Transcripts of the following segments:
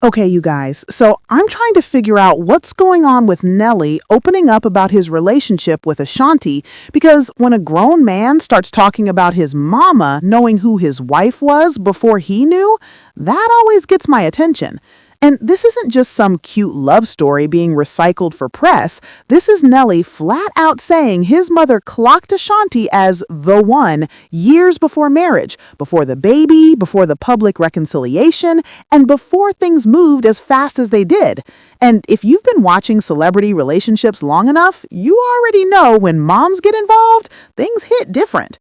Okay, you guys, so I'm trying to figure out what's going on with Nelly opening up about his relationship with Ashanti because when a grown man starts talking about his mama knowing who his wife was before he knew, that always gets my attention. And this isn't just some cute love story being recycled for press. This is Nelly flat out saying his mother clocked Ashanti as the one years before marriage, before the baby, before the public reconciliation, and before things moved as fast as they did. And if you've been watching celebrity relationships long enough, you already know when moms get involved, things hit different.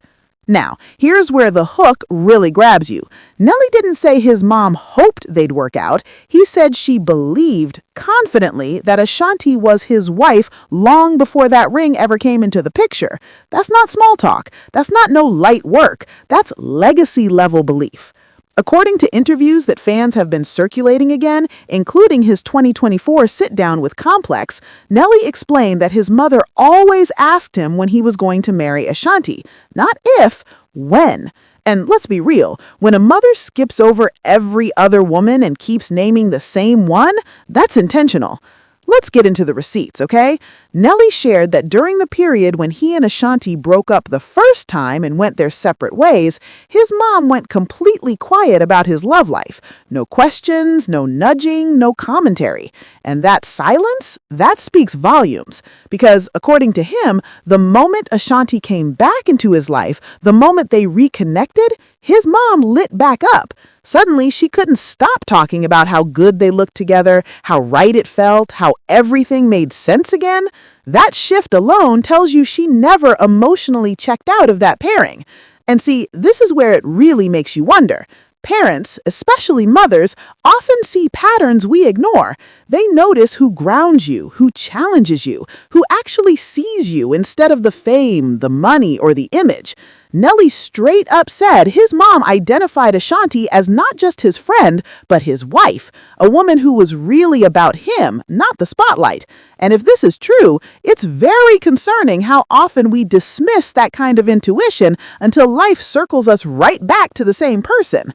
Now, here's where the hook really grabs you. Nelly didn't say his mom hoped they'd work out. He said she believed confidently that Ashanti was his wife long before that ring ever came into the picture. That's not small talk. That's not no light work. That's legacy level belief. According to interviews that fans have been circulating again, including his 2024 sit-down with Complex, Nelly explained that his mother always asked him when he was going to marry Ashanti. Not if, when. And let's be real, when a mother skips over every other woman and keeps naming the same one, that's intentional. Let's get into the receipts, okay? Nelly shared that during the period when he and Ashanti broke up the first time and went their separate ways, his mom went completely quiet about his love life. No questions, no nudging, no commentary. And that silence, that speaks volumes. Because according to him, the moment Ashanti came back into his life, the moment they reconnected, his mom lit back up. Suddenly, she couldn't stop talking about how good they looked together, how right it felt, how everything made sense again. That shift alone tells you she never emotionally checked out of that pairing. And see, this is where it really makes you wonder. Parents, especially mothers, often see patterns we ignore. They notice who grounds you, who challenges you, who actually sees you instead of the fame, the money, or the image. Nelly straight up said his mom identified Ashanti as not just his friend, but his wife, a woman who was really about him, not the spotlight. And if this is true, it's very concerning how often we dismiss that kind of intuition until life circles us right back to the same person.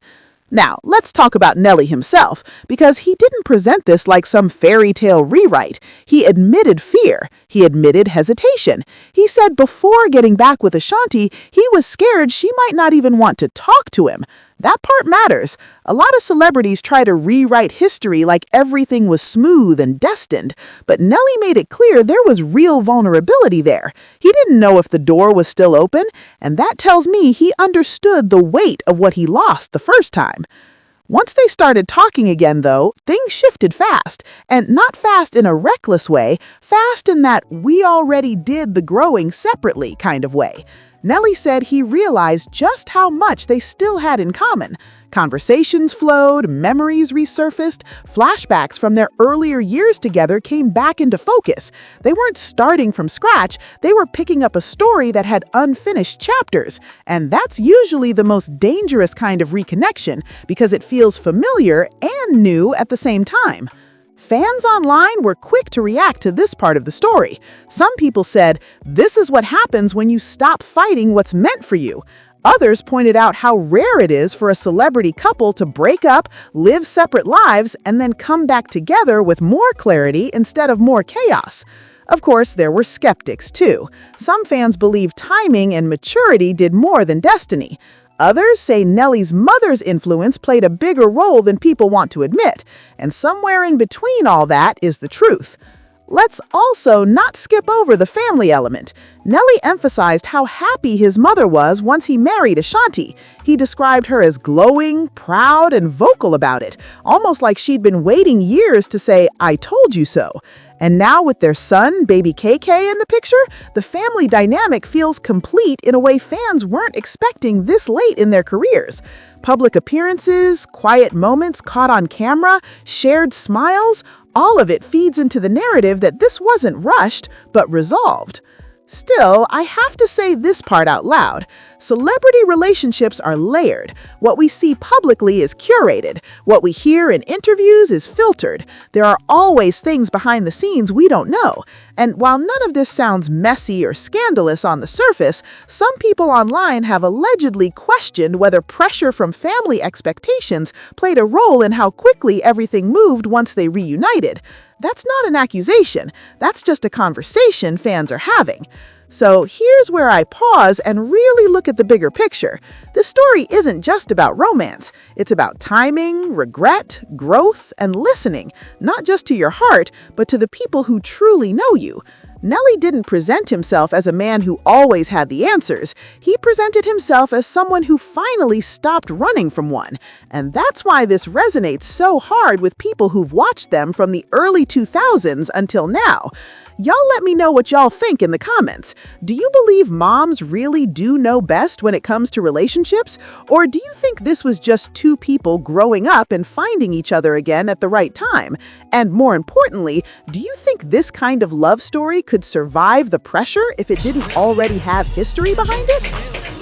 Now, let's talk about Nelly himself, because he didn't present this like some fairy tale rewrite. He admitted fear. He admitted hesitation. He said before getting back with Ashanti, he was scared she might not even want to talk to him. That part matters. A lot of celebrities try to rewrite history like everything was smooth and destined, but Nelly made it clear there was real vulnerability there. He didn't know if the door was still open, and that tells me he understood the weight of what he lost the first time. Once they started talking again, though, things shifted fast, and not fast in a reckless way, fast in that we already did the growing separately kind of way. Nelly said he realized just how much they still had in common. Conversations flowed, memories resurfaced, flashbacks from their earlier years together came back into focus. They weren't starting from scratch, they were picking up a story that had unfinished chapters. And that's usually the most dangerous kind of reconnection because it feels familiar and new at the same time. Fans online were quick to react to this part of the story. Some people said, this is what happens when you stop fighting what's meant for you. Others pointed out how rare it is for a celebrity couple to break up, live separate lives, and then come back together with more clarity instead of more chaos. Of course, there were skeptics, too. Some fans believe timing and maturity did more than destiny. Others say Nelly's mother's influence played a bigger role than people want to admit, and somewhere in between all that is the truth. Let's also not skip over the family element. Nelly emphasized how happy his mother was once he married Ashanti. He described her as glowing, proud, and vocal about it, almost like she'd been waiting years to say, "I told you so." And now with their son, baby KK, in the picture, the family dynamic feels complete in a way fans weren't expecting this late in their careers. Public appearances, quiet moments caught on camera, shared smiles, all of it feeds into the narrative that this wasn't rushed, but resolved. Still, I have to say this part out loud. Celebrity relationships are layered. What we see publicly is curated. What we hear in interviews is filtered. There are always things behind the scenes we don't know. And while none of this sounds messy or scandalous on the surface, some people online have allegedly questioned whether pressure from family expectations played a role in how quickly everything moved once they reunited. That's not an accusation. That's just a conversation fans are having. So here's where I pause and really look at the bigger picture. This story isn't just about romance. It's about timing, regret, growth, and listening, not just to your heart, but to the people who truly know you. Nelly didn't present himself as a man who always had the answers. He presented himself as someone who finally stopped running from one. And that's why this resonates so hard with people who've watched them from the early 2000s until now. Y'all let me know what y'all think in the comments. Do you believe moms really do know best when it comes to relationships? Or do you think this was just two people growing up and finding each other again at the right time? And more importantly, do you think this kind of love story could survive the pressure if it didn't already have history behind it?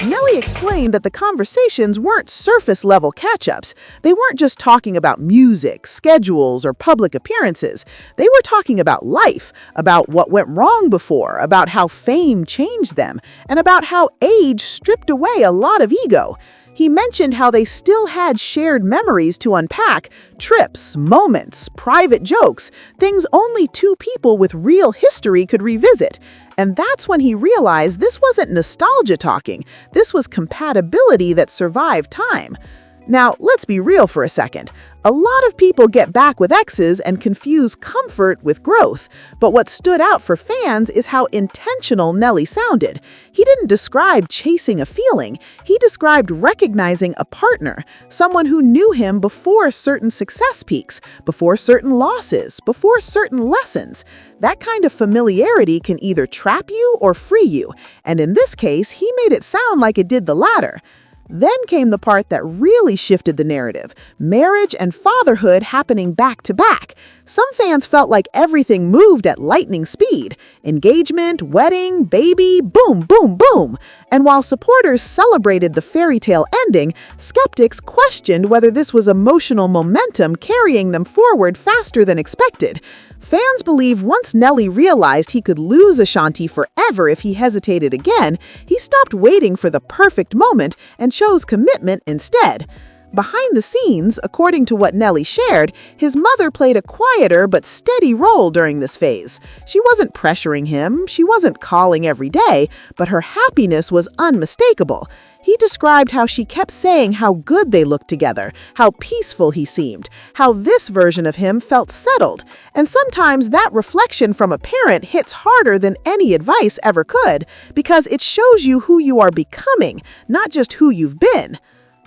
Nelly explained that the conversations weren't surface-level catch-ups. They weren't just talking about music, schedules, or public appearances. They were talking about life, about what went wrong before, about how fame changed them, and about how age stripped away a lot of ego. He mentioned how they still had shared memories to unpack, trips, moments, private jokes, things only two people with real history could revisit. And that's when he realized this wasn't nostalgia talking, this was compatibility that survived time. Now, let's be real for a second. A lot of people get back with exes and confuse comfort with growth. But what stood out for fans is how intentional Nelly sounded. He didn't describe chasing a feeling. He described recognizing a partner, someone who knew him before certain success peaks, before certain losses, before certain lessons. That kind of familiarity can either trap you or free you. And in this case, he made it sound like it did the latter. Then came the part that really shifted the narrative, marriage and fatherhood happening back to back. Some fans felt like everything moved at lightning speed. Engagement, wedding, baby, boom, boom, boom. And while supporters celebrated the fairy tale ending, skeptics questioned whether this was emotional momentum carrying them forward faster than expected. Fans believe once Nelly realized he could lose Ashanti forever if he hesitated again, he stopped waiting for the perfect moment and chose commitment instead. Behind the scenes, according to what Nelly shared, his mother played a quieter but steady role during this phase. She wasn't pressuring him, she wasn't calling every day, but her happiness was unmistakable. He described how she kept saying how good they looked together, how peaceful he seemed, how this version of him felt settled. And sometimes that reflection from a parent hits harder than any advice ever could, because it shows you who you are becoming, not just who you've been.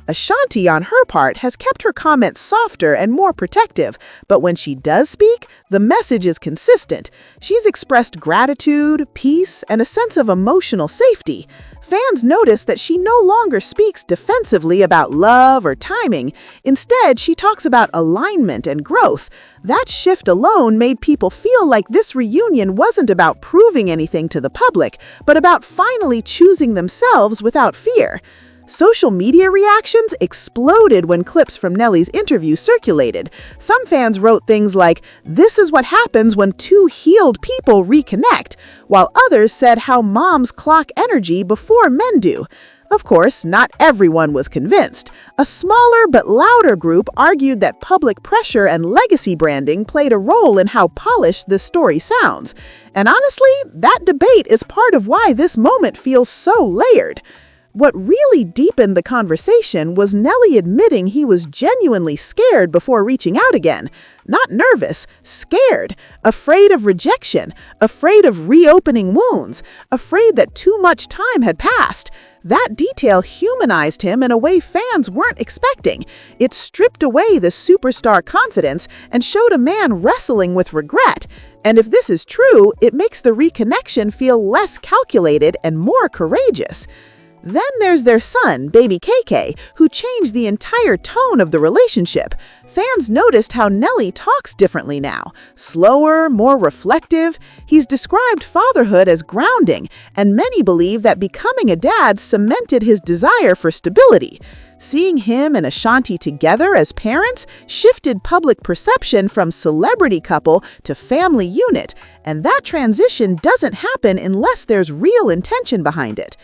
Ashanti, on her part, has kept her comments softer and more protective, but when she does speak, the message is consistent. She's expressed gratitude, peace, and a sense of emotional safety. Fans notice that she no longer speaks defensively about love or timing. Instead, she talks about alignment and growth. That shift alone made people feel like this reunion wasn't about proving anything to the public, but about finally choosing themselves without fear. Social media reactions exploded when clips from Nelly's interview circulated. Some fans wrote things like, "This is what happens when two healed people reconnect," while others said how moms clock energy before men do. Of course, not everyone was convinced. A smaller but louder group argued that public pressure and legacy branding played a role in how polished this story sounds. And honestly, that debate is part of why this moment feels so layered. What really deepened the conversation was Nelly admitting he was genuinely scared before reaching out again. Not nervous, scared, afraid of rejection, afraid of reopening wounds, afraid that too much time had passed. That detail humanized him in a way fans weren't expecting. It stripped away the superstar confidence and showed a man wrestling with regret. And if this is true, it makes the reconnection feel less calculated and more courageous. Then there's their son, baby KK, who changed the entire tone of the relationship. Fans noticed how Nelly talks differently now, slower, more reflective. He's described fatherhood as grounding, and many believe that becoming a dad cemented his desire for stability. Seeing him and Ashanti together as parents shifted public perception from celebrity couple to family unit, and that transition doesn't happen unless there's real intention behind it.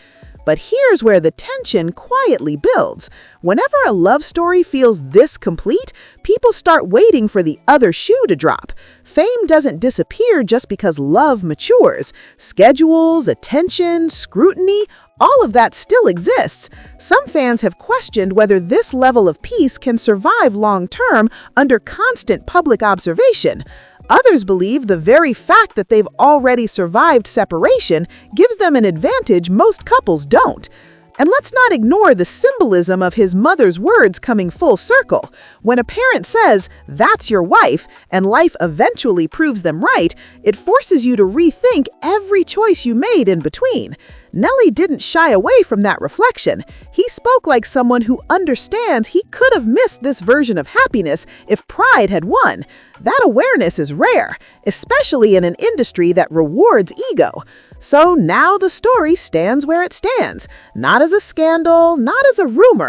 But here's where the tension quietly builds. Whenever a love story feels this complete, people start waiting for the other shoe to drop. Fame doesn't disappear just because love matures. Schedules, attention, scrutiny, all of that still exists. Some fans have questioned whether this level of peace can survive long-term under constant public observation. Others believe the very fact that they've already survived separation gives them an advantage most couples don't. And let's not ignore the symbolism of his mother's words coming full circle. When a parent says, "That's your wife," and life eventually proves them right, it forces you to rethink every choice you made in between. Nelly didn't shy away from that reflection. He spoke like someone who understands he could have missed this version of happiness if pride had won. That awareness is rare, especially in an industry that rewards ego. So now the story stands where it stands, not as a scandal, not as a rumor,